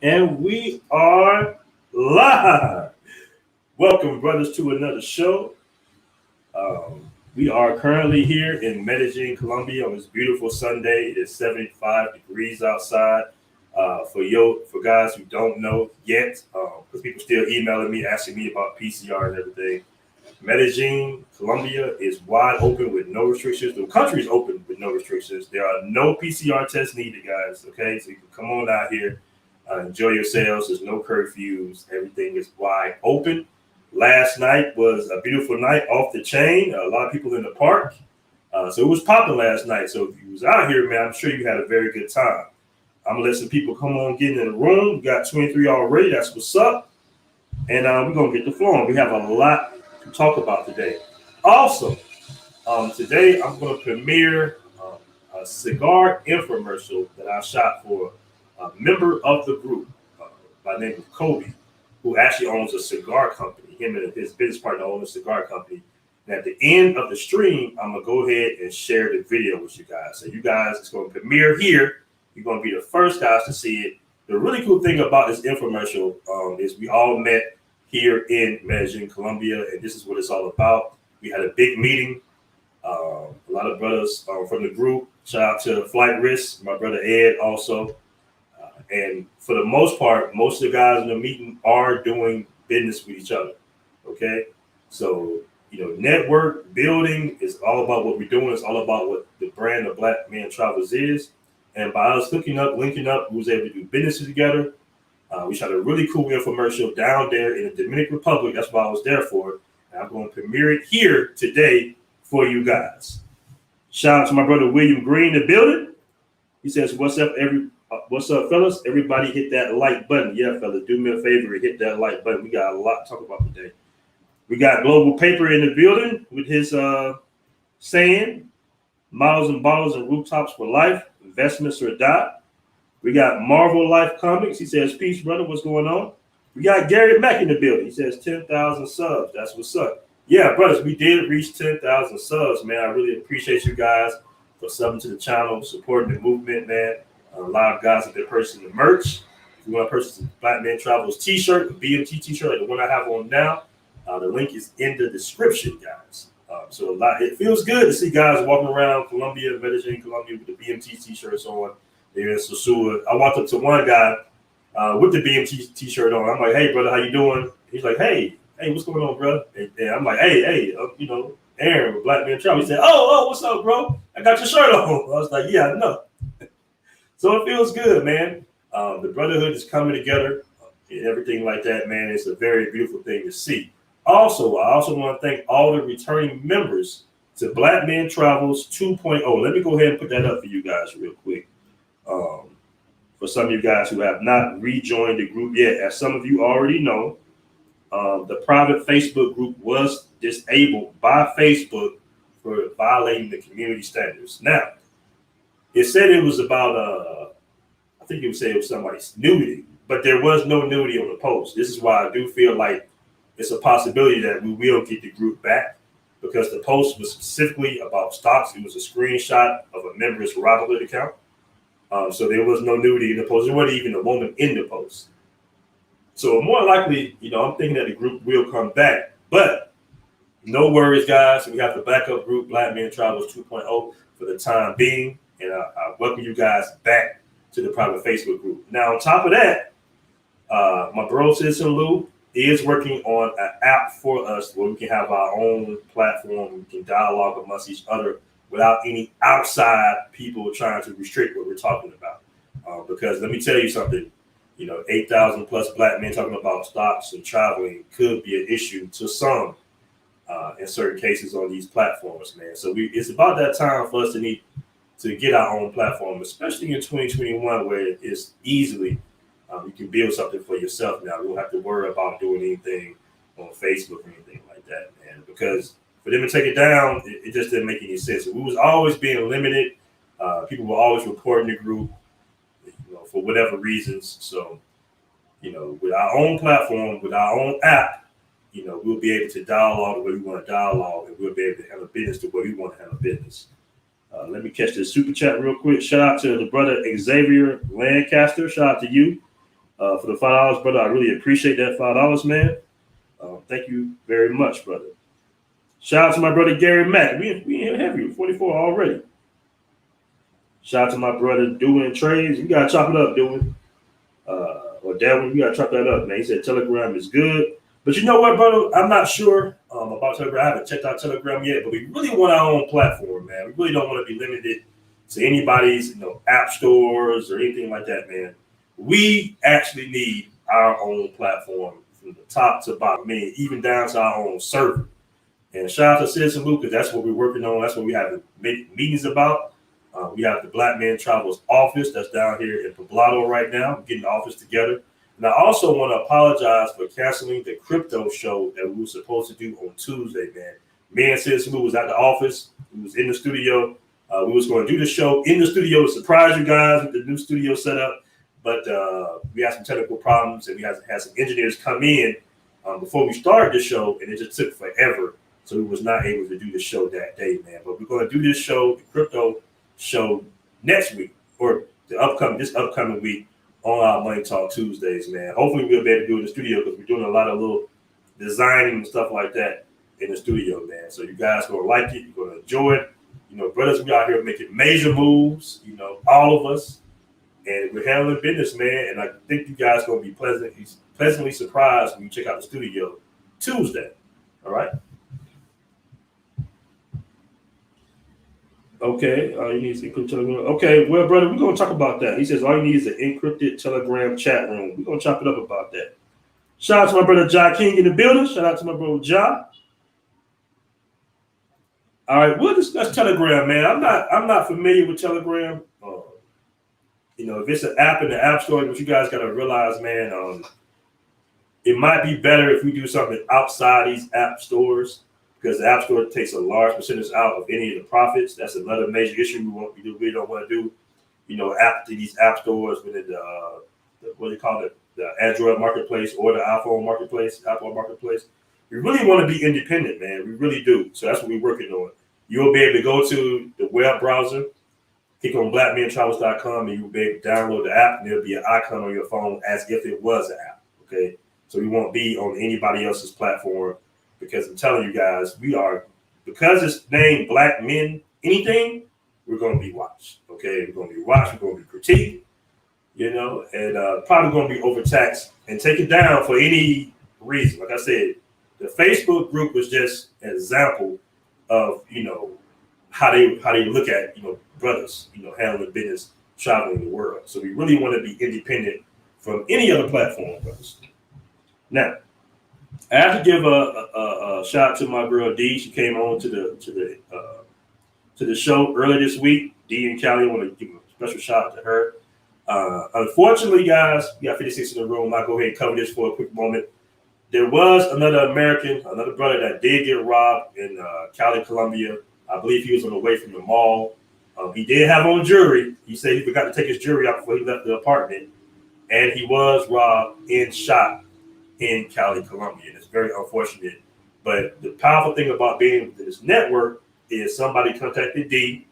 And we are live. Welcome, brothers, to another show. We are currently here in Medellin, Colombia on this beautiful Sunday. It is 75 degrees outside. For guys who don't know yet, because people still emailing me, asking me about PCR and everything. Medellin, Colombia is wide open with no restrictions. The country is open with no restrictions. There are no PCR tests needed, guys. Okay, so you can come on out here, enjoy yourselves. There's no curfews. Everything is wide open. Last night was a beautiful night, off the chain. A lot of people in the park. So it was popping last night. So if you was out here, man, I'm sure you had a very good time. I'm gonna let some people come on, get in the room. We got 23 already. That's what's up. And we're gonna get the floor. We have a lot to talk about today. Also, today I'm going to premiere a cigar infomercial that I shot for a member of the group by the name of Kobe, who actually owns a cigar company. Him and his business partner own a cigar company. And at the end of the stream, I'm going to go ahead and share the video with you guys. So you guys, it's going to premiere here. You're going to be the first guys to see it. The really cool thing about this infomercial is we all met here in Medellin, Colombia, and this is what it's all about. We had a big meeting. A lot of brothers from the group. Shout out to Flight Risk, my brother Ed also. And for the most part, most of the guys in the meeting are doing business with each other. Okay, so network building is all about what we're doing. It's all about what the brand of Blackmen Travels is. And by us hooking up, linking up, we was able to do business together. We shot a really cool infomercial down there in the Dominican Republic. That's why I was there for. And I'm going to premiere it here today for you guys. Shout out to my brother William Green in the building. He says, "What's up, what's up, fellas? Everybody hit that like button. Yeah, fellas, do me a favor and hit that like button. We got a lot to talk about today. We got Global Paper in the building with his saying, models and bottles and rooftops for life, investments or die. We got Marvel Life Comics. He says, peace, brother. What's going on? We got Gary Mack in the building. He says, 10,000 subs. That's what's up. Yeah, brothers, we did reach 10,000 subs, man. I really appreciate you guys for subbing to the channel, supporting the movement, man. A lot of guys have been purchasing the merch. If you want to purchase the Blackmen Travels t-shirt, the BMT t-shirt, like the one I have on now, the link is in the description, guys. It feels good to see guys walking around Colombia, Medellin, Colombia with the BMT t-shirts on. There in Sosua. I walked up to one guy with the BMT t-shirt on. I'm like, hey, brother, how you doing? He's like, hey, what's going on, brother? And I'm like, hey, Aaron with Blackmen Travel. He said, oh, what's up, bro? I got your shirt on. I was like, yeah, I know. So it feels good, man. The brotherhood is coming together and everything like that, man. It's a very beautiful thing to see. Also, I also want to thank all the returning members to Blackmen Travels 2.0. Let me go ahead and put that up for you guys real quick. For some of you guys who have not rejoined the group yet, as some of you already know, the private Facebook group was disabled by Facebook for violating the community standards. Now, it said it was about, I think it would say it was somebody's nudity, but there was no nudity on the post. This is why I do feel like it's a possibility that we will get the group back, because the post was specifically about stocks. It was a screenshot of a member's Robinhood account. So there was no nudity in the post. There wasn't even a woman in the post. So more likely, I'm thinking that the group will come back. But no worries, guys. We have the backup group, Blackmen Travels 2.0, for the time being. And I welcome you guys back to the private Facebook group. Now, on top of that, my bro, Citizen Lou, is working on an app for us where we can have our own platform. We can dialogue amongst each other without any outside people trying to restrict what we're talking about. Because let me tell you something, 8,000 plus black men talking about stocks and traveling could be an issue to some in certain cases on these platforms, man. So it's about that time for us to need to get our own platform, especially in 2021, where it's easily, you can build something for yourself now. We don't have to worry about doing anything on Facebook or anything like that, man, because for them to take it down, it just didn't make any sense. We was always being limited. People were always reporting the group, for whatever reasons. So, with our own platform, with our own app, we'll be able to dialogue the way we want to dialogue, and we'll be able to handle business the way we want to handle business. Let me catch this super chat real quick. Shout out to the brother Xavier Lancaster. Shout out to you. for the $5, brother. I really appreciate that $5, man. Thank you very much, brother. Shout out to my brother Gary Mack. We in heavy 44 already. Shout out to my brother Dewey Trades. You gotta chop it up, Dewey. Or Darwin, you gotta chop that up, man. He said Telegram is good. But you know what, brother? I'm not sure about Telegram. I haven't checked out Telegram yet, but we really want our own platform, man. We really don't want to be limited to anybody's, app stores or anything like that, man. We actually need our own platform from the top to bottom, I mean, even down to our own server. And shout out to Citizen Blue, because that's what we're working on. That's what we have meetings about. We have the Blackmen Travels office that's down here in Poblado right now, getting the office together. And I also want to apologize for canceling the crypto show that we were supposed to do on Tuesday, man. Me and Citizen Blue was at the office. We was in the studio. We was going to do the show in the studio to surprise you guys with the new studio setup. But we had some technical problems, and we had some engineers come in before we started the show, and it just took forever. So we was not able to do the show that day, man. But we're going to do this show, the crypto show, next week, or this upcoming week on our Money Talk Tuesdays, man. Hopefully we'll be able to do it in the studio, because we're doing a lot of little designing and stuff like that in the studio, man. So you guys are going to like it. You're going to enjoy it. Brothers, we out here making major moves, all of us. And we're handling business, man. And I think you guys are going to be pleasantly surprised when you check out the studio Tuesday. All right? Okay, all you need is encrypted Telegram. Okay, well, brother, we're going to talk about that. He says all you need is an encrypted Telegram chat room. We're going to chop it up about that. Shout out to my brother Ja King in the building. Shout out to my brother Ja. All right, we'll discuss Telegram, man. I'm not familiar with Telegram. If it's an app in the App Store, but you guys got to realize, man, it might be better if we do something outside these app stores, because the App Store takes a large percentage out of any of the profits. That's another major issue we don't want to do. These app stores within the what do you call it, the Android marketplace or the iPhone marketplace, Apple marketplace. We really want to be independent, man. We really do. So that's what we're working on. You'll be able to go to the web browser, click on blackmentravels.com, and you'll be able to download the app, and there'll be an icon on your phone as if it was an app. Okay, so we won't be on anybody else's platform, because I'm telling you guys, because it's named Black Men Anything, we're going to be watched. Okay, we're going to be watched, we're going to be critiqued, and probably going to be overtaxed and taken down for any reason. Like I said, the Facebook group was just an example of, how they look at, brothers, handling business, traveling the world. So we really want to be independent from any other platform, brothers. Now, I have to give a shout out to my girl D. She came on to the show earlier this week. D and Callie, I want to give a special shout out to her. Unfortunately, guys, we got 56 in the room. I'll go ahead and cover this for a quick moment. There was another brother that did get robbed in Cali, Colombia. I believe he was on the way from the mall. He did have on jewelry. He said he forgot to take his jewelry out before he left the apartment. And he was robbed and shot in Cali, Colombia. And it's very unfortunate. But the powerful thing about being with this network is somebody contacted D,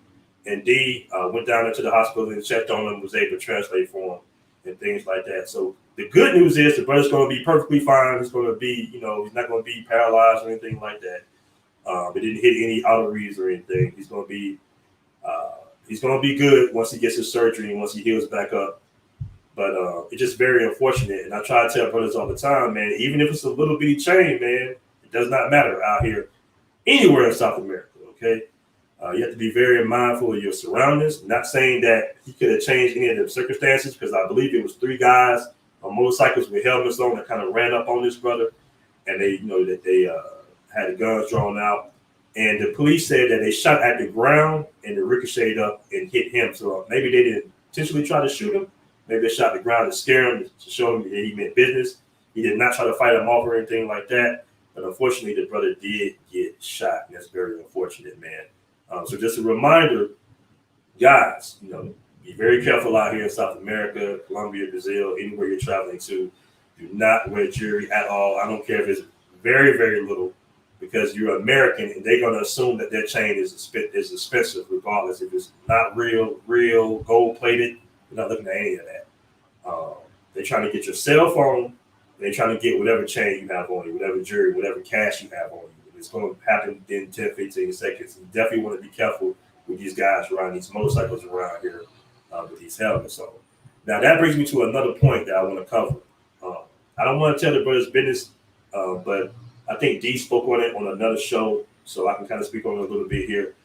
and D went down into the hospital and checked on him, was able to translate for him and things like that. So the good news is the brother's going to be perfectly fine. He's going to be, he's not going to be paralyzed or anything like that. It didn't hit any arteries or anything. He's going to be good once he gets his surgery and once he heals back up. But it's just very unfortunate. And I try to tell brothers all the time, man, even if it's a little bitty chain, man, it does not matter out here, anywhere in South America, okay? You have to be very mindful of your surroundings. I'm not saying that he could have changed any of the circumstances, because I believe it was 3 guys on motorcycles with helmets on that kind of ran up on this brother, and they, had the guns drawn out. And the police said that they shot at the ground and it ricocheted up and hit him. So maybe they didn't intentionally try to shoot him. Maybe they shot the ground to scare him, to show him that he meant business. He did not try to fight him off or anything like that. But unfortunately, the brother did get shot. And that's very unfortunate, man. So just a reminder, guys, be very careful out here in South America, Colombia, Brazil, anywhere you're traveling to. Do not wear jewelry at all. I don't care if it's very, very little, because you're American and they're going to assume that their chain is expensive, regardless. If it's not real, gold plated, you're not looking at any of that. They're trying to get your cell phone. They're trying to get whatever chain you have on you, whatever jewelry, whatever cash you have on you. It's going to happen in 10, 15 seconds. You definitely want to be careful with these guys riding these motorcycles around here with these helmets on. Now, that brings me to another point that I want to cover. I don't want to tell the brothers business, but I think D spoke on it on another show, so I can kind of speak on it a little bit here.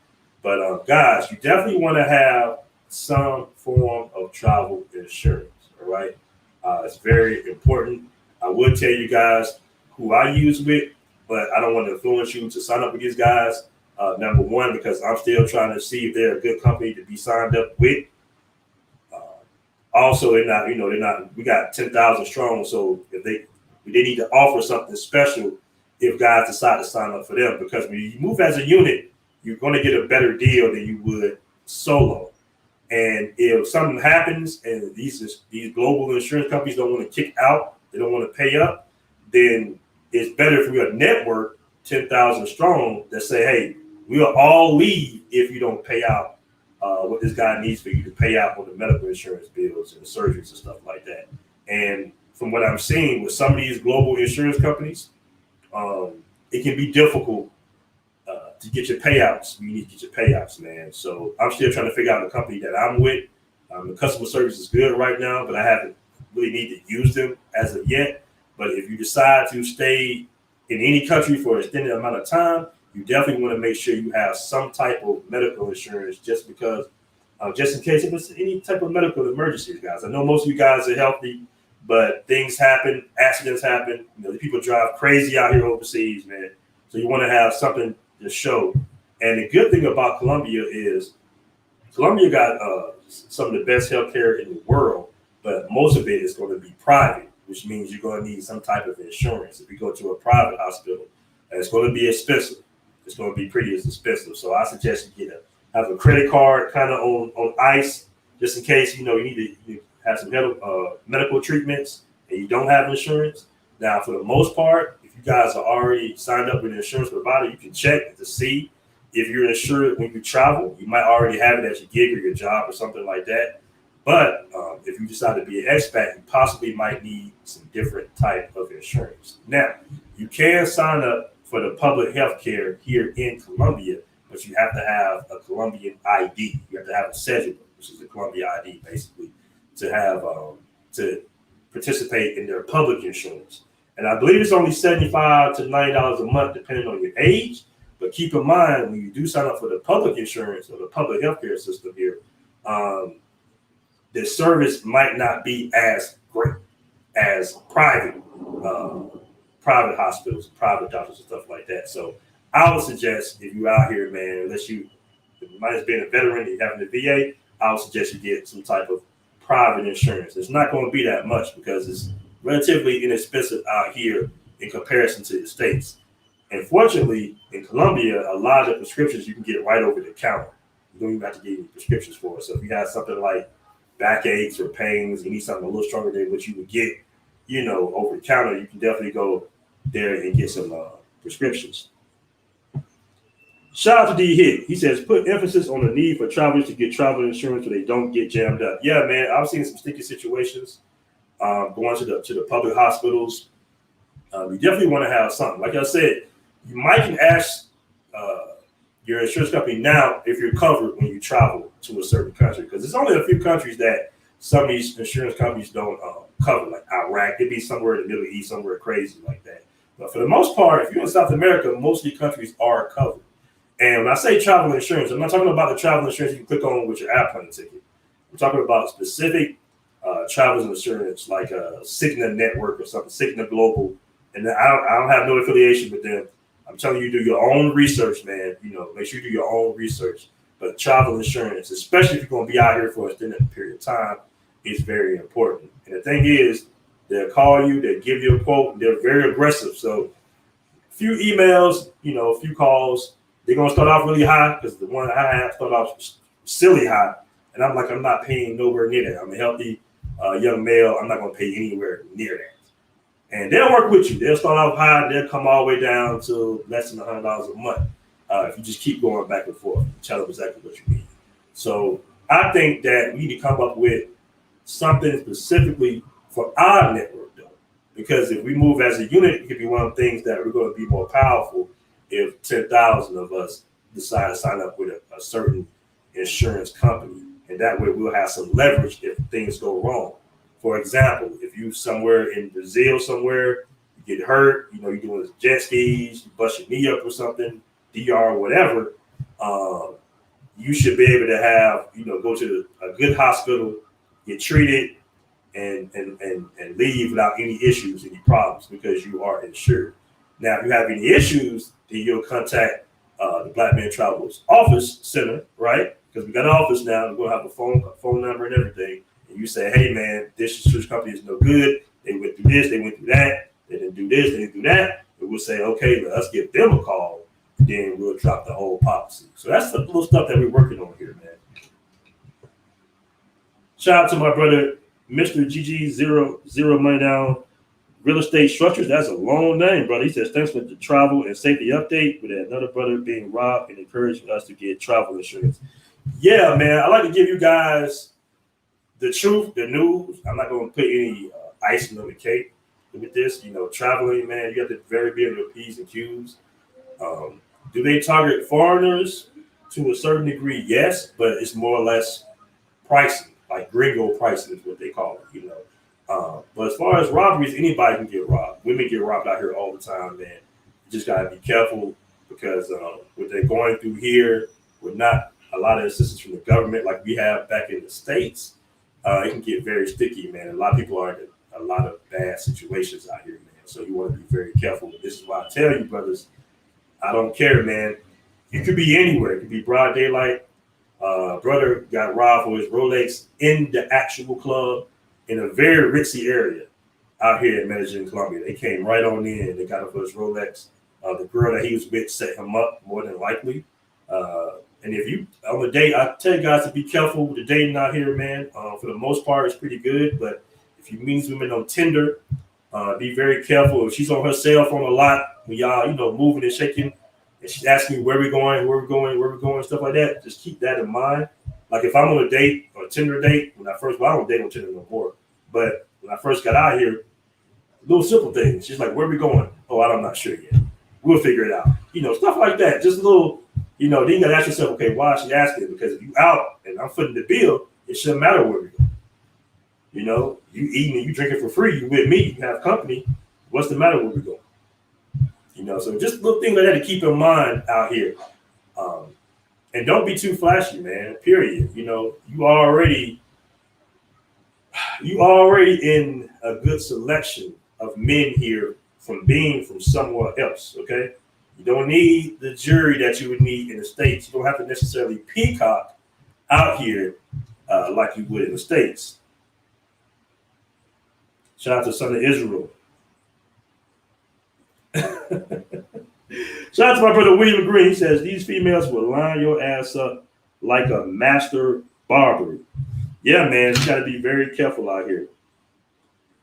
But guys, you definitely want to have some form of travel insurance, all right? It's very important. I would tell you guys who I use with, but I don't want to influence you to sign up with these guys. Number one, because I'm still trying to see if they're a good company to be signed up with. Also, they're not, we got 10,000 strong. So if they need to offer something special if guys decide to sign up for them, because when you move as a unit, you're going to get a better deal than you would solo. And if something happens and these global insurance companies don't want to kick out, they don't want to pay up, then it's better if we are network 10,000 strong that say, hey, we'll all leave if you don't pay out what this guy needs for you to pay out on the medical insurance bills and the surgeries and stuff like that. And from what I'm seeing with some of these global insurance companies, it can be difficult to get your payouts. You need to get your payouts, man. So I'm still trying to figure out the company that I'm with. The customer service is good right now, but I haven't really need to use them as of yet. But if you decide to stay in any country for an extended amount of time, you definitely want to make sure you have some type of medical insurance just because, just in case if it's any type of medical emergencies, guys. I know most of you guys are healthy, but things happen, accidents happen. The people drive crazy out here overseas, man. So you want to have something to show. And the good thing about Colombia is Colombia got some of the best healthcare in the world, but most of it is going to be private, which means you're going to need some type of insurance. If you go to a private hospital, it's going to be expensive. It's going to be pretty expensive. So I suggest you have a credit card kind of on ice, just in case, you need to have some medical treatments and you don't have insurance. Now, for the most part, if you guys are already signed up with an insurance provider, you can check to see if you're insured when you travel. You might already have it at your gig or your job or something like that. But if you decide to be an expat, you possibly might need some different type of insurance. Now, you can sign up for the public health care here in Colombia, but you have to have a Colombian ID. You have to have a cedula, which is the Colombia ID, basically, to have to participate in their public insurance. And I believe it's only $75 to $90 a month, depending on your age. But keep in mind, when you do sign up for the public insurance or the public healthcare system here, the service might not be as great as private hospitals, private doctors, and stuff like that. So I would suggest if you're out here, man, unless you might have been a veteran and you have the VA, I would suggest you get some type of private insurance. It's not going to be that much because it's relatively inexpensive out here in comparison to the States. And fortunately, in Colombia, a lot of the prescriptions you can get right over the counter. You don't even have to get any prescriptions for it. So if you have something like backaches or pains, you need something a little stronger than what you would get, over the counter, you can definitely go there and get some prescriptions. Shout out to D Hit. He says, put emphasis on the need for travelers to get travel insurance so they don't get jammed up. Yeah, man, I've seen some sticky situations going to the public hospitals. You definitely want to have something. Like I said, you might can ask your insurance company now if you're covered when you travel to a certain country, because there's only a few countries that some of these insurance companies don't cover, like Iraq. It'd be somewhere in the Middle East, somewhere crazy like that. But for the most part, if you're in South America, most of the countries are covered. And when I say travel insurance, I'm not talking about the travel insurance you can click on with your airplane ticket. I'm talking about specific travel insurance like a Cigna Network or something, Cigna Global. And I don't have no affiliation with them. I'm telling you, do your own research, man. Make sure you do your own research. But travel insurance, especially if you're going to be out here for an extended period of time, is very important. And the thing is, they'll call you, they'll give you a quote, they're very aggressive. So a few emails, a few calls, they're going to start off really high, because the one I have started off silly high. And I'm like, I'm not paying nowhere near that. I'm a healthy young male. I'm not going to pay anywhere near that. And they'll work with you. They'll start off high, they'll come all the way down to less than $100 a month. If you just keep going back and forth, tell them exactly what you need. So I think that we need to come up with something specifically for our network, though. Because if we move as a unit, it could be one of the things that we're going to be more powerful if 10,000 of us decide to sign up with a certain insurance company. And that way we'll have some leverage if things go wrong. For example, if you somewhere in Brazil somewhere, you get hurt, you're doing jet skis, you bust your knee up or something, DR or whatever, you should be able to have, go to a good hospital, get treated, and leave without any issues, any problems, because you are insured. Now, if you have any issues, then you'll contact the Blackmen Travels office center, right? Because we got an office now. We're going to have a phone number and everything. And you say, hey, man, this insurance company is no good. They went through this. They went through that. They didn't do this. They didn't do that. And we'll say, okay, let's give them a call. Then we'll drop the whole policy. So that's the little stuff that we're working on here, man. Shout out to my brother, Mr. GG00 Money Down Real Estate Structures. That's a long name, brother. He says, thanks for the travel and safety update with another brother being robbed and encouraging us to get travel insurance. Yeah, man, I like to give you guys the truth, the news. I'm not going to put any icing on the cake with this. Traveling, man, you have to very be on your P's and Q's. Do they target foreigners to a certain degree? Yes, but it's more or less pricing, like gringo pricing is what they call it, But as far as robberies, anybody can get robbed. Women get robbed out here all the time, man. You just got to be careful because what they're going through here with not a lot of assistance from the government like we have back in the States, it can get very sticky, man. A lot of people are in a lot of bad situations out here, man. So you want to be very careful. This is why I tell you, brothers, I don't care, man. You could be anywhere. It could be broad daylight. Brother got robbed for his Rolex in the actual club in a very ritzy area out here in Medellin, Colombia. They came right on in. They got him for his Rolex. The girl that he was with set him up more than likely. And if you on the date, I tell you guys to be careful with the dating out here, man. For the most part, it's pretty good. But if you meet women on Tinder, be very careful. If she's on her cell phone a lot, when y'all, moving and shaking, and she's asking me where we're going, stuff like that, just keep that in mind. Like if I'm on a date or a Tinder date, I don't date on Tinder no more. But when I first got out here, little simple things. She's like, where are we going? Oh, I'm not sure yet. We'll figure it out. Stuff like that. Just a little, then you gotta ask yourself, okay, why is she asking? Because if you out and I'm footing the bill, it shouldn't matter where we go. You eating and you drinking for free, you with me, you have company. What's the matter where we go? So just little things like that to keep in mind out here. And don't be too flashy, man. Period. You already in a good selection of men here from being from somewhere else. Okay, you don't need the jury that you would need in the States. You don't have to necessarily peacock out here like you would in the States. Shout out to Son of Israel. Shout out to my brother William Green. He says these females will line your ass up like a master barber. Yeah, man, you got to be very careful out here.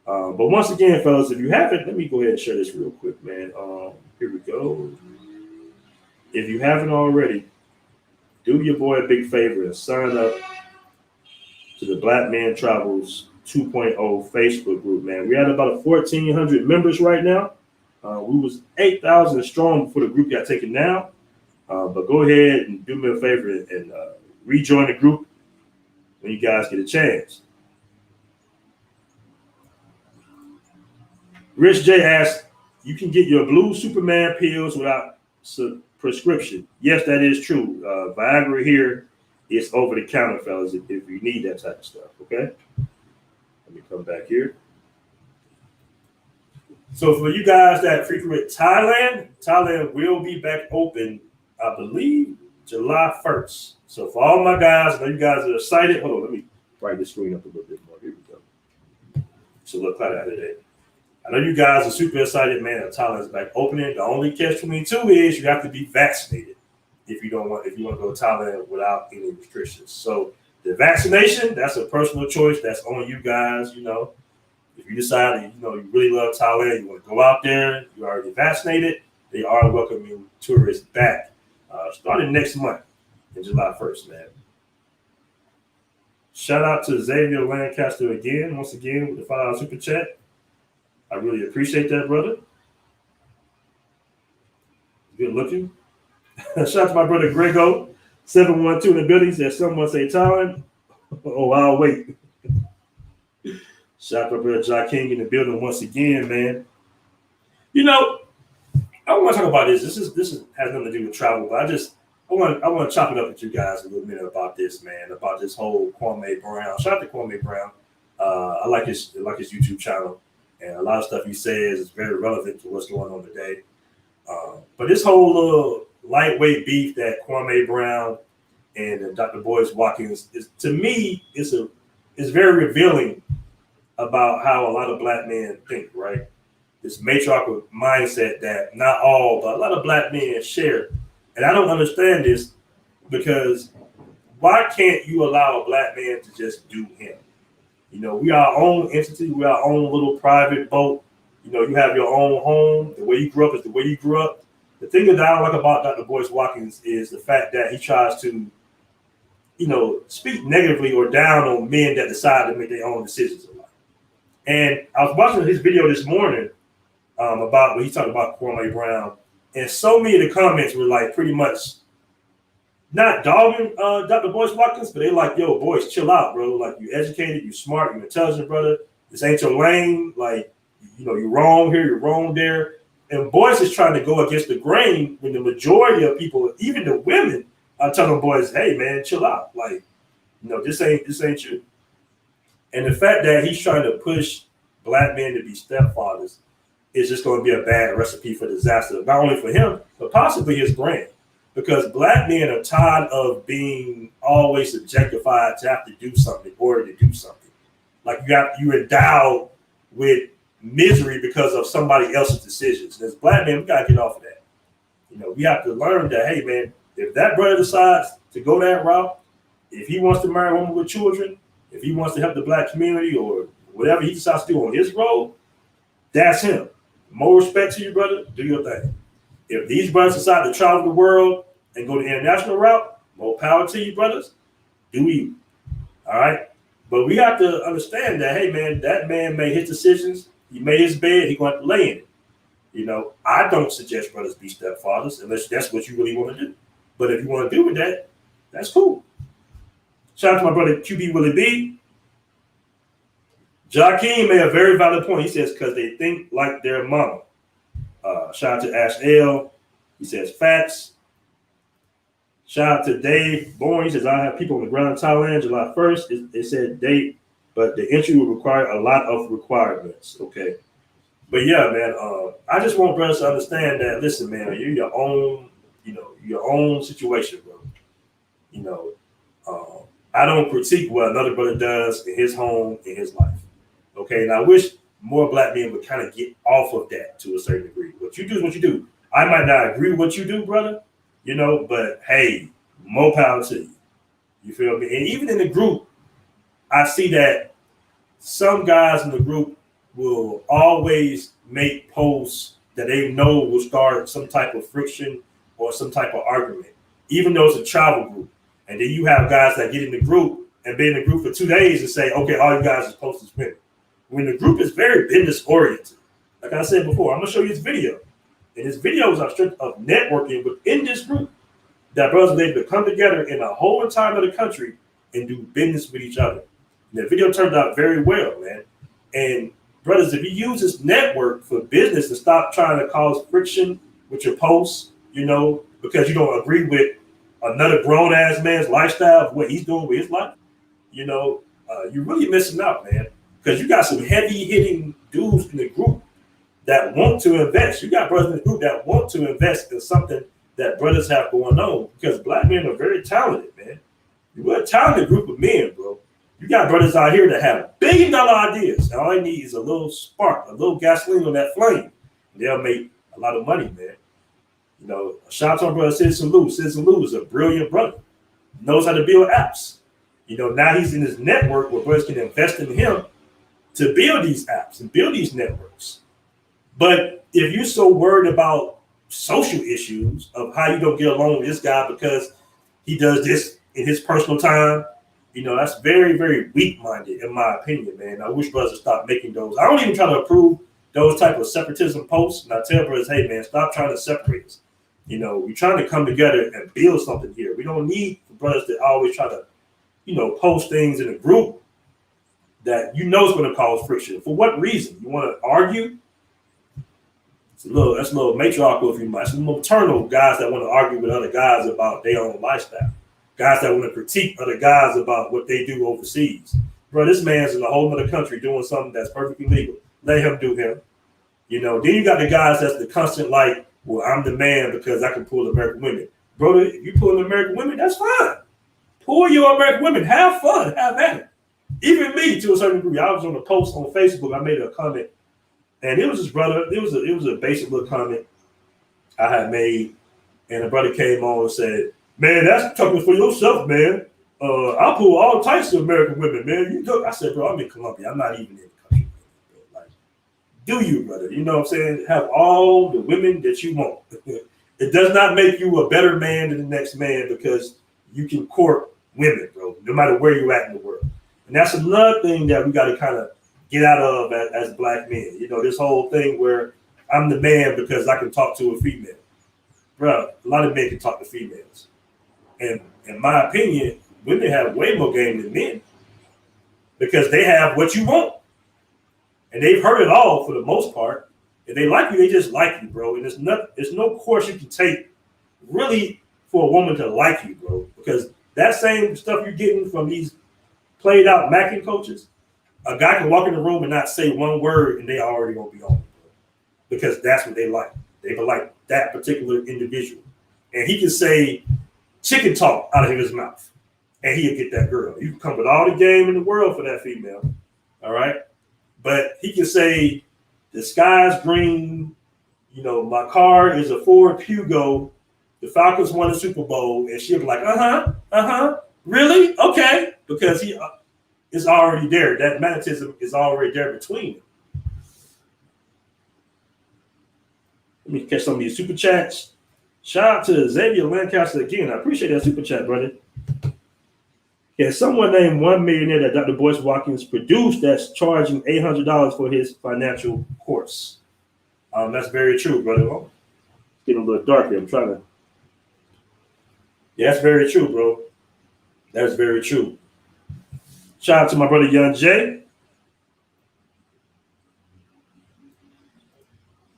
But once again, fellas, if you haven't, let me go ahead and share this real quick, man. Here we go. If you haven't already, do your boy a big favor and sign up to the Blackmen Travels 2.0 Facebook group, man. We're at about 1,400 members right now. We was 8,000 strong before the group got taken down. But go ahead and do me a favor and rejoin the group when you guys get a chance. Rich J asks, you can get your blue Superman pills without prescription. Yes, that is true. Viagra here is over the counter, fellas, if you need that type of stuff, okay? Let me come back here. So for you guys that frequent Thailand will be back open, I believe, July 1st. So for all my guys, I know you guys are excited. Hold on, let me brighten the screen up a little bit more. Here we go. So look like that today. I know you guys are super excited, man, that Thailand's back opening. The only catch-22 is you have to be vaccinated if you want to go to Thailand without any restrictions. So the vaccination, that's a personal choice. That's on you guys, If you decide that, you really love Thailand, you want to go out there, you're already vaccinated, they are welcoming tourists back starting next month, in July 1st, man. Shout out to Xavier Lancaster once again, with the $5 super chat. I really appreciate that, brother. Good looking. Shout out to my brother Grego, 712 in the building. He said, someone say Thailand. Oh, I'll wait. Shout out to my brother Ja King in the building once again, man. You know, I want to talk about this. This has nothing to do with travel, but I want to chop it up with you guys a little minute about this, man, about this whole Kwame Brown. Shout out to Kwame Brown. I like his YouTube channel, and a lot of stuff he says is very relevant to what's going on today. But this whole little lightweight beef that Kwame Brown and Dr. Boyce Watkins is, to me, is very revealing about how a lot of black men think, right? This matriarchal mindset that not all, but a lot of black men share. And I don't understand this, because why can't you allow a black man to just do him? You know, we are our own entity. We are our own little private boat. You know, you have your own home. The way you grew up is the way you grew up. The thing that I don't like about Dr. Boyce Watkins is the fact that he tries to, you know, speak negatively or down on men that decide to make their own decisions in life. And I was watching his video this morning about when he talked about Kwame Brown, and so many of the comments were like pretty much not dogging Dr. Boyce Watkins, but they like, yo, Boyce, chill out, bro. Like, you educated, you smart, you intelligent, brother. This ain't your lane. Like, you know, you're wrong here, you're wrong there. And Boyce is trying to go against the grain when the majority of people, even the women, are telling boys, hey, man, chill out. Like, you know, this ain't you. And the fact that he's trying to push black men to be stepfathers is just going to be a bad recipe for disaster, not only for him, but possibly his brand. Because black men are tired of being always objectified to have to do something in order to do something. Like, you're endowed with misery because of somebody else's decisions. And as black men, we got to get off of that. You know, we have to learn that, hey, man, if that brother decides to go that route, if he wants to marry a woman with children, if he wants to help the black community or whatever he decides to do on his road, that's him. More respect to you, brother. Do your thing. If these brothers decide to travel the world and go the international route, more power to you, brothers. Do you. All right? But we have to understand that, hey, man, that man made his decisions. He made his bed. He's going to lay in it. You know, I don't suggest brothers be stepfathers unless that's what you really want to do. But if you want to do with that, that's cool. Shout out to my brother QB Willie B. Joaquin made a very valid point. He says, because they think like their mama. Shout out to Ash L. He says, facts. Shout out to Dave Bourne. He says, I have people on the ground in Thailand July 1st. It said date, but the entry will require a lot of requirements. Okay. But yeah, man, I just want brothers to understand that, listen, man, you're your own, you know, your own situation, bro. You know, I don't critique what another brother does in his home, in his life. Okay. And I wish more black men would kind of get off of that to a certain degree. What you do is what you do. I might not agree with what you do, brother, you know, but hey, more power to you. You feel me? And even in the group, I see that some guys in the group will always make posts that they know will start some type of friction or some type of argument, even though it's a travel group. And then you have guys that get in the group and be in the group for 2 days and say, okay, all you guys are supposed to win. When the group is very business oriented, like I said before, I'm gonna show you this video. And this video is our strength of networking within this group that brothers are able to come together in a whole entire other country and do business with each other. And the video turned out very well, man. And brothers, if you use this network for business and stop trying to cause friction with your posts, you know, because you don't agree with another grown ass man's lifestyle of what he's doing with his life, you know, you're really missing out, man. Because you got some heavy hitting dudes in the group that want to invest. You got brothers in the group that want to invest in something that brothers have going on, because black men are very talented, man. We're a talented group of men, bro. You got brothers out here that have $1 billion ideas, and all they need is a little spark, a little gasoline on that flame. They'll make a lot of money, man. You know, shout out to our brother Citizen Lou. Citizen Lou is a brilliant brother. Knows how to build apps. You know, now he's in his network where brothers can invest in him to build these apps and build these networks. But if you're so worried about social issues of how you don't get along with this guy because he does this in his personal time, That's very, very weak-minded, in my opinion, man. I wish brothers would stop making those. I don't even try to approve those type of separatism posts. And I tell brothers, hey, man, stop trying to separate us. We're trying to come together and build something here. We don't need brothers to always try to, post things in a group that is going to cause friction. For what reason? You want to argue? That's a little matriarchal, if you might. Some maternal guys that want to argue with other guys about their own lifestyle. Guys that want to critique other guys about what they do overseas. Bro, this man's in a whole other country doing something that's perfectly legal. Let him do him. Then you got the guys that's the constant like, well, I'm the man because I can pull American women. Bro, if you pull American women, that's fine. Pull your American women. Have fun. Have at it. Even me, to a certain degree. I was on a post on Facebook. I made a comment. And it was this brother. It was a basic little comment I had made. And the brother came on and said, man, that's talking for yourself, man. I pull all types of American women, man. I said, bro, I'm in Colombia. I'm not even in the country. Like, do you, brother? You know what I'm saying? Have all the women that you want. It does not make you a better man than the next man because you can court women, bro, no matter where you're at in the world. And that's another thing that we got to kind of get out of as black men. This whole thing where I'm the man because I can talk to a female. Bro, a lot of men can talk to females. And in my opinion, women have way more game than men because they have what you want. And they've heard it all for the most part. If they like you, they just like you, bro. And there's no course you can take really for a woman to like you, bro. Because that same stuff you're getting from these played out macking coaches, a guy can walk in the room and not say one word and they already gonna be on it, bro. Because that's what they like. They like that particular individual. And he can say chicken talk out of his mouth and he'll get that girl. You can come with all the game in the world for that female. All right. But he can say the sky's green, my car is a Ford Pugo, the Falcons won the Super Bowl, and she'll be like, really? Okay. Because he is already there. That magnetism is already there between them. Let me catch some of these super chats. Shout out to Xavier Lancaster again. I appreciate that super chat, brother. Yeah, someone named one millionaire that Dr. Boyce Watkins produced that's charging $800 for his financial course. That's very true, brother. Oh, it's getting a little dark here. I'm trying to. Yeah, that's very true, bro. That's very true. Shout out to my brother Young Jay.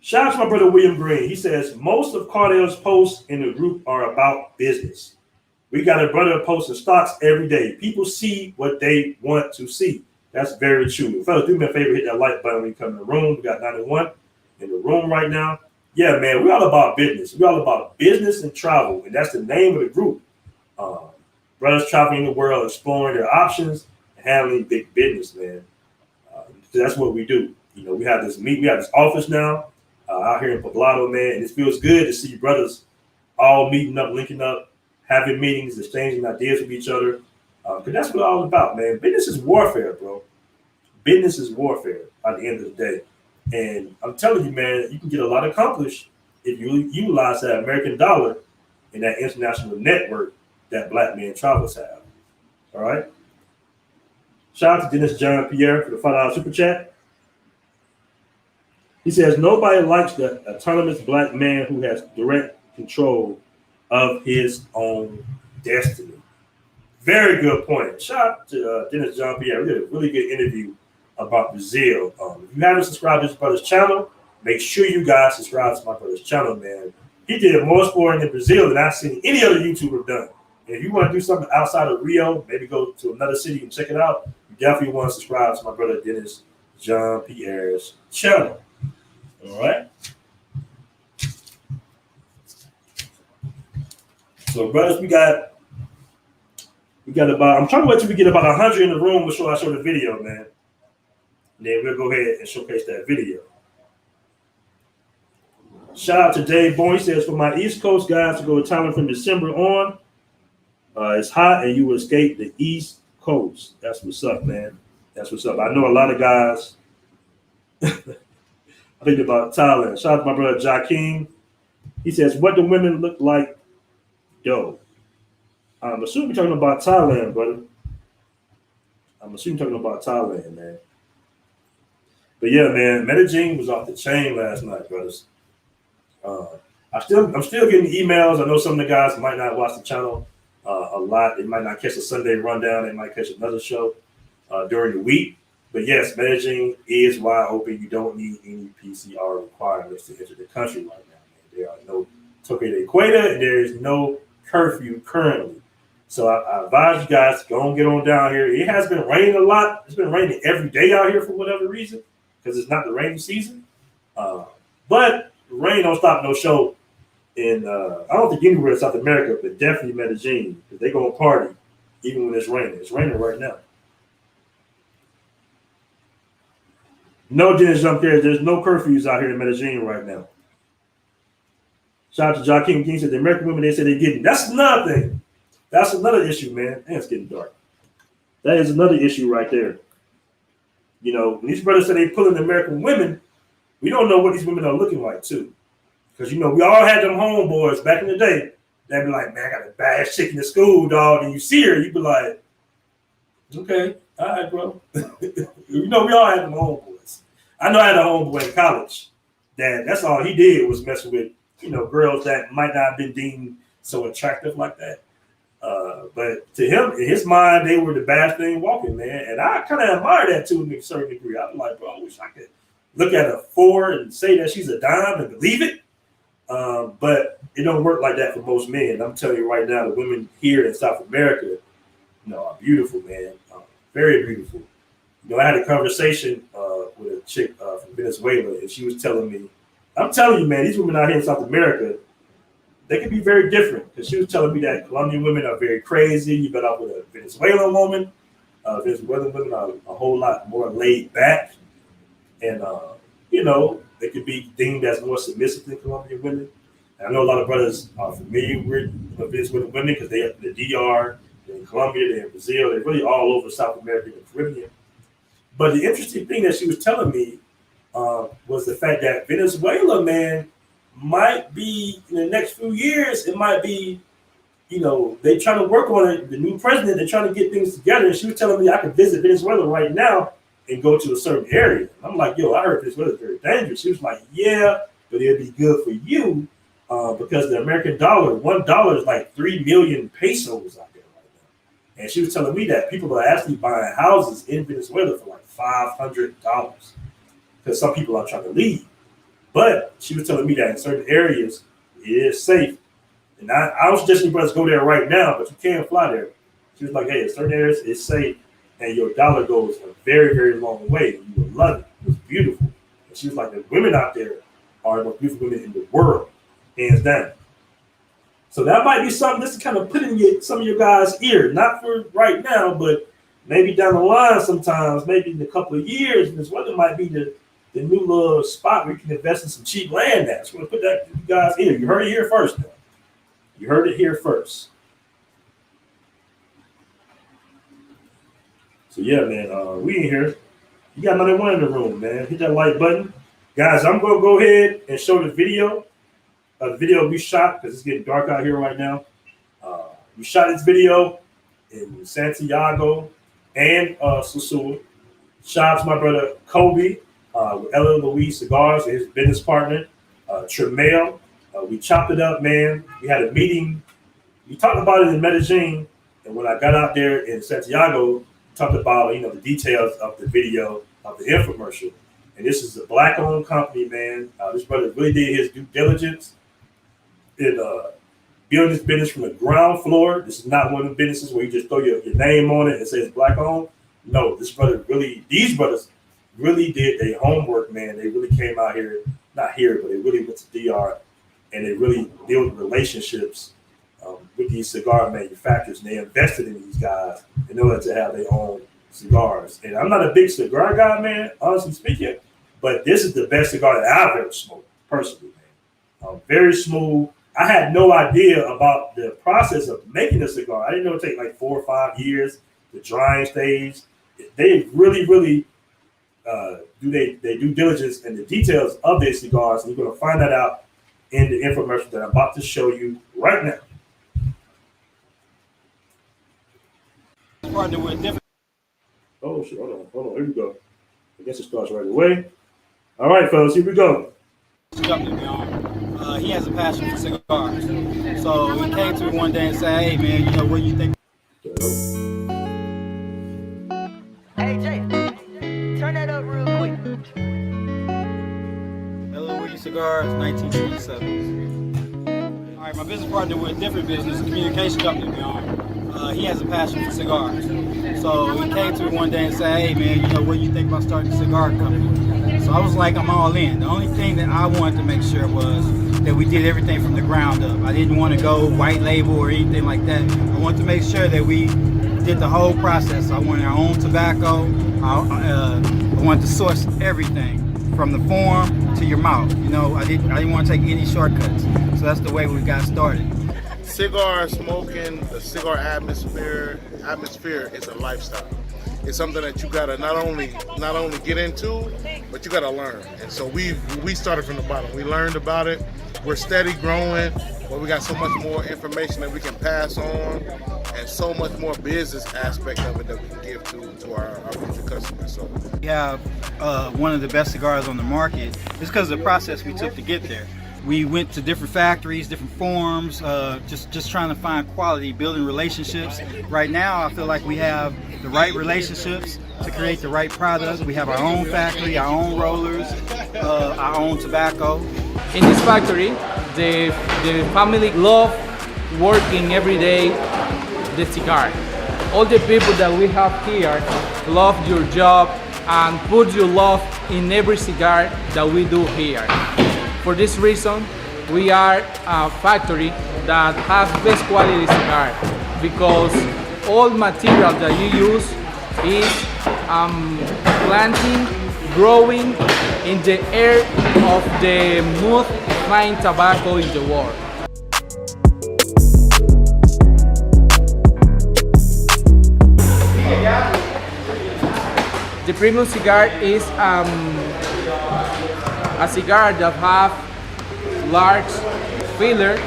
Shout out to my brother William Green. He says, most of Cardell's posts in the group are about business. We got a brother posting stocks every day. People see what they want to see. That's very true. Fellas, do me a favor, hit that like button when you come in the room. We got 91 in the room right now. Yeah, man, we're all about business. We're all about business and travel, and that's the name of the group. Brothers traveling the world, exploring their options, and handling big business, man. That's what we do. We have this office now out here in Poblado, man, and it feels good to see brothers all meeting up, linking up, having meetings, exchanging ideas with each other. Because that's what it's all about, man. Business is warfare, bro. Business is warfare at the end of the day. And I'm telling you, man, you can get a lot accomplished if you utilize that American dollar and that international network that black men travelers have. All right? Shout out to Dennis John Pierre for the $5 super chat. He says, nobody likes the autonomous black man who has direct control of his own destiny. Very good point. Shout out to Dennis John Pierre. We did a really good interview about Brazil. If you haven't subscribed to this brother's channel, make sure you guys subscribe to my brother's channel, man. He did more exploring in Brazil than I've seen any other YouTuber done. And if you want to do something outside of Rio, maybe go to another city and check it out, you definitely want to subscribe to my brother Dennis John Pierre's channel. All right. So, brothers, we got about, I'm trying to wait till we get about 100 in the room before I show the video, man. And then we'll go ahead and showcase that video. Shout out to Dave Boyne. He says, for my East Coast guys to go to Thailand from December on, it's hot and you will escape the East Coast. That's what's up, man. That's what's up. I know a lot of guys. I think about Thailand. Shout out to my brother Jakeem. He says, what do women look like, though? I'm assuming you're talking about Thailand, brother. I'm assuming talking about Thailand, man. But yeah, man, Medellin was off the chain last night, brothers. Uh, I'm still getting emails. I know some of the guys might not watch the channel a lot. They might not catch a Sunday rundown. They might catch another show during the week. But yes, Medellin is wide open. You don't need any PCR requirements to enter the country right now, man. There are no toque de queda, and there is no curfew currently. So I advise you guys to go and get on down here. It has been raining a lot. It's been raining every day out here for whatever reason, because it's not the rainy season. But rain don't stop no show in I don't think anywhere in South America, but definitely Medellin, because they gonna party even when it's raining. It's raining right now. No, Dennis jump there. There's no curfews out here in Medellin right now. Shout out to Joaquin King said the American women, they said they're getting. That's another thing. That's another issue, man. And it's getting dark. That is another issue right there. You know, when these brothers say they pulling the American women, we don't know what these women are looking like, too. Because, you know, we all had them homeboys back in the day. They'd be like, man, I got a bad chick in the school, dog. And you see her, you be like, okay, all right, bro. You know, we all had them homeboys. I know I had a homeboy in college that's all he did was messing with, you know, girls that might not have been deemed so attractive like that. But to him, in his mind, they were the bad thing walking, man. And I kind of admire that to a certain degree. I'm like, bro, I wish I could look at a 4 and say that she's a dime and believe it. But it don't work like that for most men. I'm telling you right now, the women here in South America, you know, are beautiful, man. Very beautiful. You know, I had a conversation with a chick from Venezuela, and she was telling me, I'm telling you, man, these women out here in South America, they can be very different. Because she was telling me that Colombian women are very crazy. You got out with a Venezuelan woman. Venezuelan women are a whole lot more laid back. And, you know, they could be deemed as more submissive than Colombian women. And I know a lot of brothers are familiar with Venezuelan women because they are in the DR, they're in Colombia, they're in Brazil. They're really all over South America and the Caribbean. But the interesting thing that she was telling me was the fact that Venezuela, man, might be in the next few years, it might be, you know, they trying to work on it. The new president, they're trying to get things together. And she was telling me I could visit Venezuela right now and go to a certain area. I'm like, yo, I heard Venezuela is very dangerous. She was like, yeah, but it'd be good for you because the American dollar, $1 is like 3 million pesos out there right now. And she was telling me that people are actually buying houses in Venezuela for like $500 because some people are trying to leave. But she was telling me that in certain areas, it is safe. And I don't suggest you brothers go there right now, but you can fly there. She was like, hey, in certain areas, it's safe. And your dollar goes a very, very long way. You will love it. It was beautiful. And she was like, the women out there are the most beautiful women in the world, hands down. So that might be something just to kind of put in some of your guys' ear. Not for right now, but maybe down the line sometimes, maybe in a couple of years, this weather might be the new little spot where you can invest in some cheap land at. So we're going to put that in you guys' ear. You heard it here first, though. You heard it here first. So yeah, man, we in here. You got another one in the room, man. Hit that like button. Guys, I'm going to go ahead and show the video. The video we shot, because it's getting dark out here right now. We shot this video in Santiago and Sosua. Shout out to my brother Kobe with Ella Louise Cigars and his business partner, Tremail. We chopped it up, man. We had a meeting. We talked about it in Medellin. And when I got out there in Santiago, talked about, you know, the details of the video, of the infomercial. And this is a black-owned company, man. This brother really did his due diligence in building this business from the ground floor. This is not one of the businesses where you just throw your name on it and say it's black-owned. No, these brothers really did their homework, man. They really came out here, not here, but they really went to DR, and they really built relationships with these cigar manufacturers, and they invested in these guys in order to have their own cigars. And I'm not a big cigar guy, man, honestly speaking, but this is the best cigar that I've ever smoked, personally, man. Very smooth. I had no idea about the process of making a cigar. I didn't know it would take like 4 or 5 years, the drying stage. They really do their due diligence and the details of their cigars, and you're going to find that out in the infomercial that I'm about to show you right now. Partner with different. Oh shit! Hold on. Here we go. I guess it starts right away. All right, fellas, here we go. He has a passion for cigars, so he came to me one day and said, "Hey man, you know what do you think?" Hey Jay, turn that up real quick. Hello, Woody Cigars, 1927. All right, my business partner with a different business, a communication company we own. He has a passion for cigars, so he came to me one day and said, "Hey man, you know what do you think about starting a cigar company?" So I was like, I'm all in. The only thing that I wanted to make sure was that we did everything from the ground up. I didn't want to go white label or anything like that. I wanted to make sure that we did the whole process. I wanted our own tobacco. I wanted to source everything from the farm to your mouth. You know, I didn't want to take any shortcuts. So that's the way we got started. Cigar smoking, the cigar atmosphere is a lifestyle. It's something that you gotta not only get into, but you gotta learn. And so we started from the bottom. We learned about it. We're steady growing, but we got so much more information that we can pass on, and so much more business aspect of it that we can give to our future customers. So we have one of the best cigars on the market. It's because of the process we took to get there. We went to different factories, different farms, just trying to find quality, building relationships. Right now, I feel like we have the right relationships to create the right product. We have our own factory, our own rollers, our own tobacco. In this factory, the family love working every day the cigar. All the people that we have here love your job and put your love in every cigar that we do here. For this reason, we are a factory that has best quality cigar, because all material that you use is planting, growing in the air of the most fine tobacco in the world. The premium cigar is a cigar that have large filler,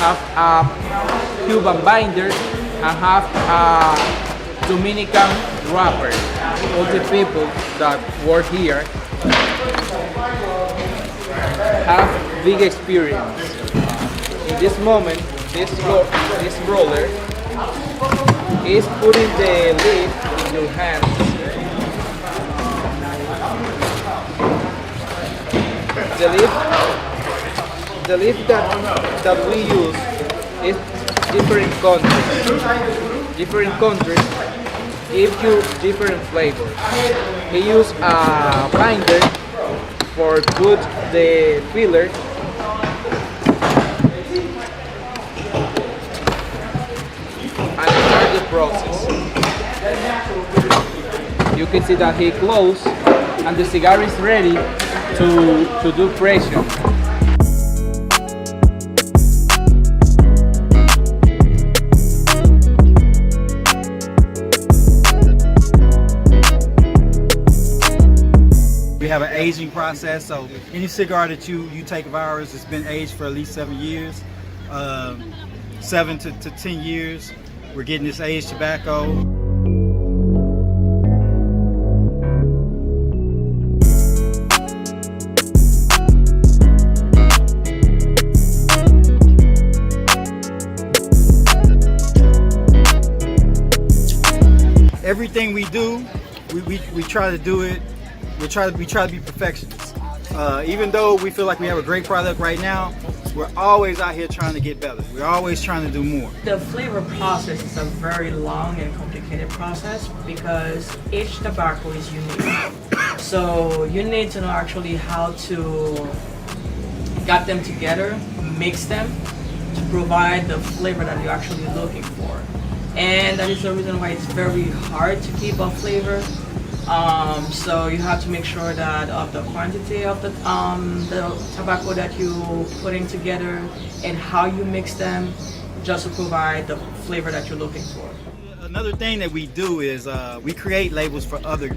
have a Cuban binder, and have a Dominican wrapper. All the people that work here have big experience. In this moment, this roller is putting the leaf in your hands. The leaf that we use is different countries. Different countries give you different flavors. He used a binder for put the filler, and start the process. You can see that he closed and the cigar is ready to do pressure. We have an aging process, so any cigar that you take of ours, it's been aged for at least 7 years, 7 to 10 years. We're getting this aged tobacco. Everything we do, we try to do it. We try to be perfectionists. Even though we feel like we have a great product right now, we're always out here trying to get better. We're always trying to do more. The flavor process is a very long and complicated process because each tobacco is unique. So you need to know actually how to get them together, mix them to provide the flavor that you're actually looking for. And that is the reason why it's very hard to keep a flavor. So you have to make sure that of the quantity of the tobacco that you putting together and how you mix them, just to provide the flavor that you're looking for. Another thing that we do is we create labels for other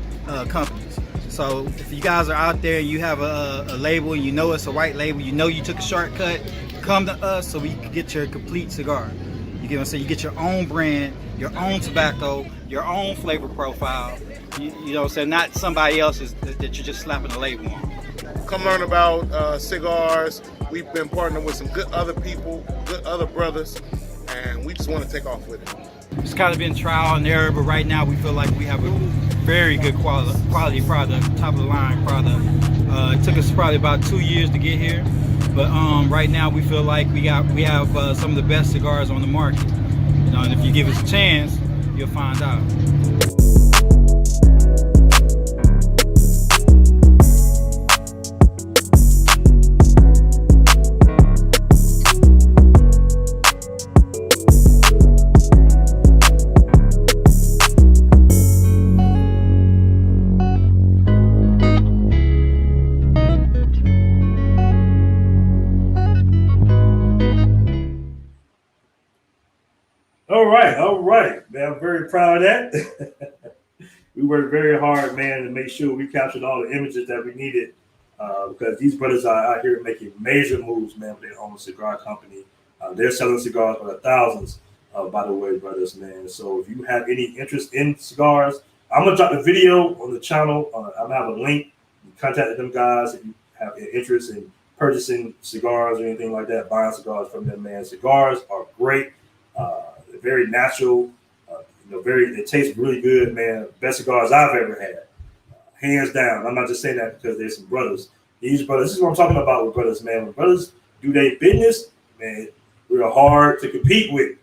companies. So if you guys are out there and you have a label and you know it's a white label, you know you took a shortcut, come to us so we can get your complete cigar. You get what I'm saying? You get your own brand, your own tobacco, your own flavor profile, you know what I'm saying, not somebody else's that you're just slapping a label on. Come learn about cigars. We've been partnering with some good other people, good other brothers, and we just want to take off with it. It's kind of been trial and error, but right now we feel like we have a very good quality product, top of the line product. It took us probably about 2 years to get here, but right now we feel like we have some of the best cigars on the market. You know, and if you give us a chance, you'll find out. All right, man. I'm very proud of that. We worked very hard, man, to make sure we captured all the images that we needed because these brothers are out here making major moves, man, with their own cigar company. They're selling cigars by the thousands, by the way, brothers, man. So if you have any interest in cigars, I'm going to drop the video on the channel. I'm going to have a link. You contact them guys if you have an interest in purchasing cigars or anything like that, buying cigars from them, man. Cigars are great. They're very natural. They taste really good, man. Best cigars I've ever had, hands down. I'm not just saying that because there's some brothers. These brothers, this is what I'm talking about with brothers, man. When brothers do their business, man, we're hard to compete with.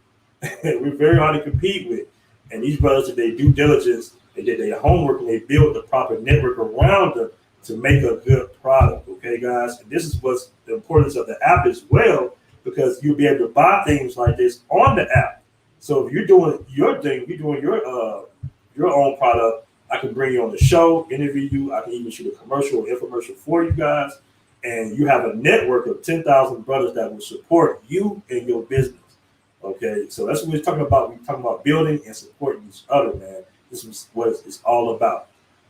We're very hard to compete with. And these brothers did their due diligence, they did their homework, and they built the proper network around them to make a good product. Okay, guys. And this is what's the importance of the app as well, because you'll be able to buy things like this on the app. So if you're doing your thing, you're doing your own product, I can bring you on the show, interview you. I can even shoot a commercial or infomercial for you guys. And you have a network of 10,000 brothers that will support you and your business. Okay, so that's what we're talking about. We're talking about building and supporting each other, man. This is what it's all about.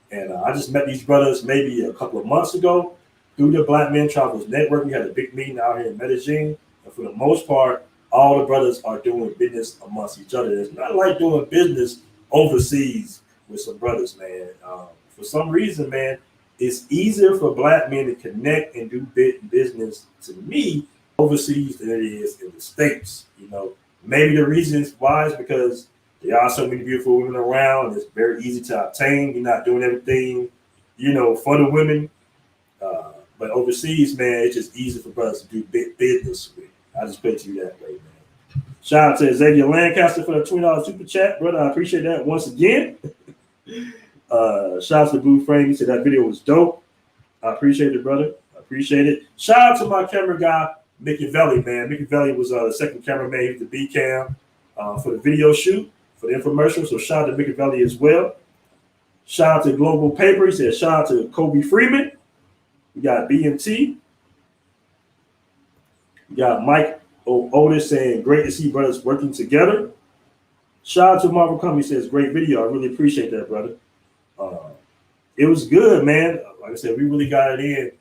And I just met these brothers maybe a couple of months ago through the Blackmen Travels Network. We had a big meeting out here in Medellin. And for the most part, all the brothers are doing business amongst each other. It's not like doing business overseas with some brothers, man. For some reason, man, it's easier for black men to connect and do business, to me, overseas than it is in the States. You know, maybe the reasons why is because there are so many beautiful women around. It's very easy to obtain. You're not doing everything, for the women. But overseas, man, it's just easy for brothers to do business with. I just put it to you that way, man. Shout out to Xavier Lancaster for the $20 super chat, brother. I appreciate that once again. Shout out to Blue Frame. He said that video was dope. I appreciate it, brother. I appreciate it. Shout out to my camera guy, Mickey Velli, man. Mickey Velli was the second cameraman. He was the B cam for the video shoot, for the infomercial. So shout out to Mickey Velli as well. Shout out to Global Paper. He said shout out to Kobe Freeman. We got BMT. We got Mike Otis saying, great to see brothers working together. Shout out to Marvel Company, says, great video. I really appreciate that, brother. It was good, man. Like I said, we really got it in.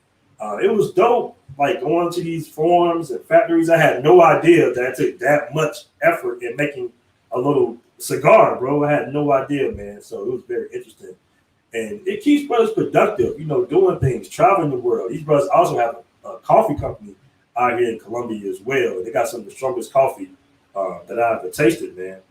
It was dope, like going to these farms and factories. I had no idea that it took that much effort in making a little cigar, bro. I had no idea, man. So it was very interesting. And it keeps brothers productive, doing things, traveling the world. These brothers also have a coffee company out here in Colombia as well. They got some of the strongest coffee that I've ever tasted, man.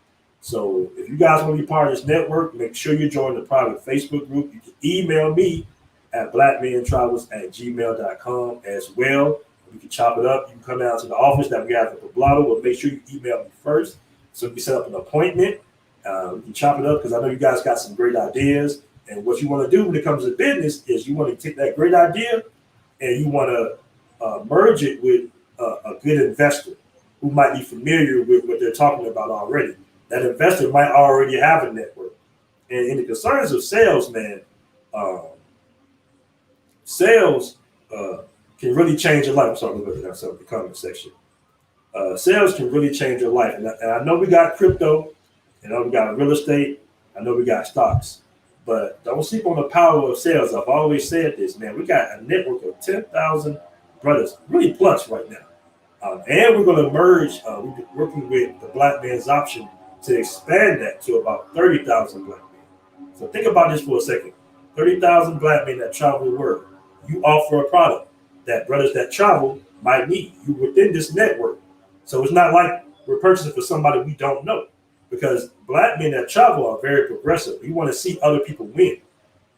So if you guys want to be part of this network, make sure you join the private Facebook group. You can email me at blackmentravels@gmail.com as well. We can chop it up. You can come down to the office that we have in Poblado, but make sure you email me first so we can set up an appointment. We can chop it up because I know you guys got some great ideas. And what you want to do when it comes to business is you want to take that great idea and you want to merge it with a good investor who might be familiar with what they're talking about already. That investor might already have a network. And in the concerns of sales, man, sales can really change your life. I'm sorry, look at that in the comment section. Sales can really change your life. And I know we got crypto, I know we got real estate, I know we got stocks. But don't sleep on the power of sales. I've always said this, man. We got a network of 10,000 brothers, really plus right now. And we're going to merge. We've been working with the Black Man's Option to expand that to about 30,000 Black men. So think about this for a second. 30,000 black men that travel the world. You offer a product that brothers that travel might need. You within this network. So it's not like we're purchasing for somebody we don't know. Because black men that travel are very progressive. We want to see other people win.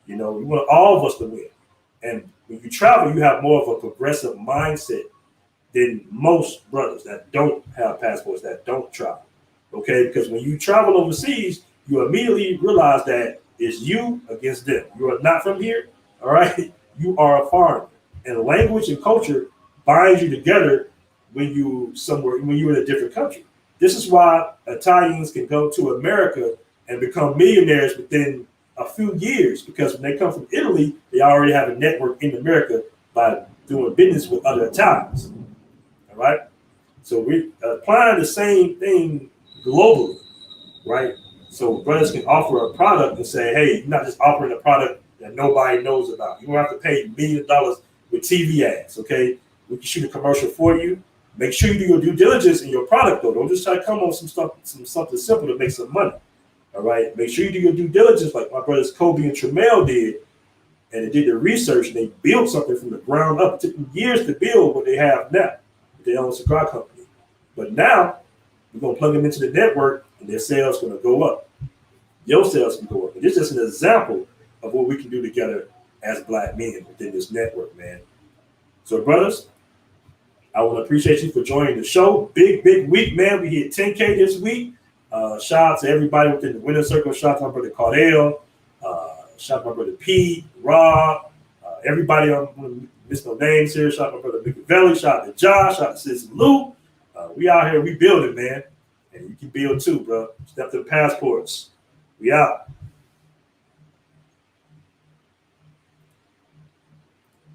You know, we want all of us to win. And when you travel, you have more of a progressive mindset than most brothers that don't have passports, that don't travel. Okay, because when you travel overseas, you immediately realize that it's you against them. You are not from here, all right? You are a foreigner. And language and culture binds you together when you're in a different country. This is why Italians can go to America and become millionaires within a few years, because when they come from Italy, they already have a network in America by doing business with other Italians. All right. So we're applying the same thing globally, right? So brothers can offer a product and say, hey, you're not just offering a product that nobody knows about. You don't have to pay $1 million with TV ads, okay? We can shoot a commercial for you. Make sure you do your due diligence in your product, though. Don't just try to come on something simple to make some money. All right. Make sure you do your due diligence, like my brothers Kobe and Tremel did, and they did their research and they built something from the ground up. It took them years to build what they have now with their own cigar company. But now we're gonna plug them into the network, and their sales gonna go up. Your sales can go up. And this is just an example of what we can do together as black men within this network, man. So, brothers, I want to appreciate you for joining the show. Big week, man. We hit 10K this week. Shout out to everybody within the winner circle. Shout out to my brother Cardell. Shout out to my brother Pete, Rob, everybody. I'm going to miss no names here. Shout out to my brother Micavelli. Shout out to Josh. Shout out to Sis Lou. We out here. We building, man. And you can build too, bro. Step to the passports. We out.